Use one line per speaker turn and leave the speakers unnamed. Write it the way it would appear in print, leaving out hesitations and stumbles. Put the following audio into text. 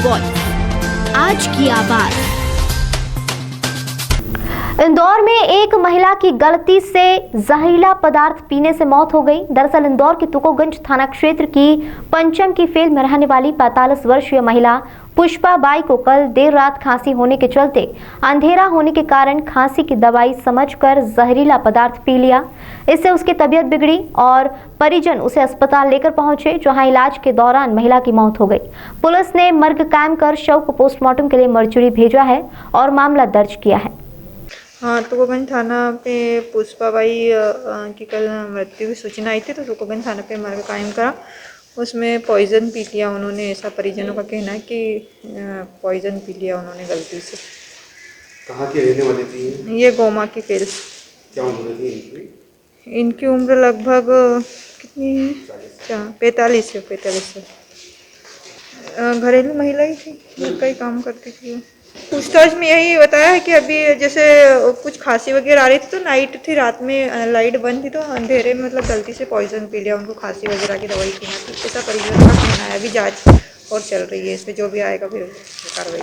Voice, आज की आवाज।
इंदौर में एक महिला की गलती से जहरीला पदार्थ पीने से मौत हो गई। दरअसल इंदौर के तुकोगंज थाना क्षेत्र की पंचम की फील्ड में रहने वाली 45 वर्षीय महिला पुष्पा बाई को कल देर रात खांसी होने के चलते अंधेरा होने के कारण खांसी की दवाई समझकर जहरीला पदार्थ पी लिया। इससे उसकी तबीयत बिगड़ी और परिजन उसे अस्पताल लेकर पहुंचे, जहां इलाज के दौरान महिला की मौत हो गई। पुलिस ने मर्ग कायम कर शव को पोस्टमार्टम के लिए मर्चुरी भेजा है और मामला दर्ज किया है।
हाँ, तुकोगंज थाना पे पुष्पा बाई की कल मृत्यु की सूचना आई थी, तो तुकोगंज थाना पे मर्ग कायम करा। उसमें पॉइजन पी लिया उन्होंने, ऐसा परिजनों का कहना है कि पॉइजन पी लिया उन्होंने गलती से।
कहाँ की रहने वाली थी
ये गोमा की फील्ड।
क्या उम्र थी इनकी?
इनकी उम्र लगभग कितनी है? 45 से। घरेलू महिला ही थी, घर का ही काम करती थी वो। पूछताछ में यही बताया है कि अभी जैसे कुछ खांसी वगैरह आ रही थी, तो नाइट थी, रात में लाइट बंद थी, तो अंधेरे में मतलब गलती से पॉइजन पी लिया, उनको खांसी वगैरह की दवाई पीना थी, ऐसा परिजन का कहना है। अभी जांच और चल रही है, इस पर जो भी आएगा फिर कार्रवाई।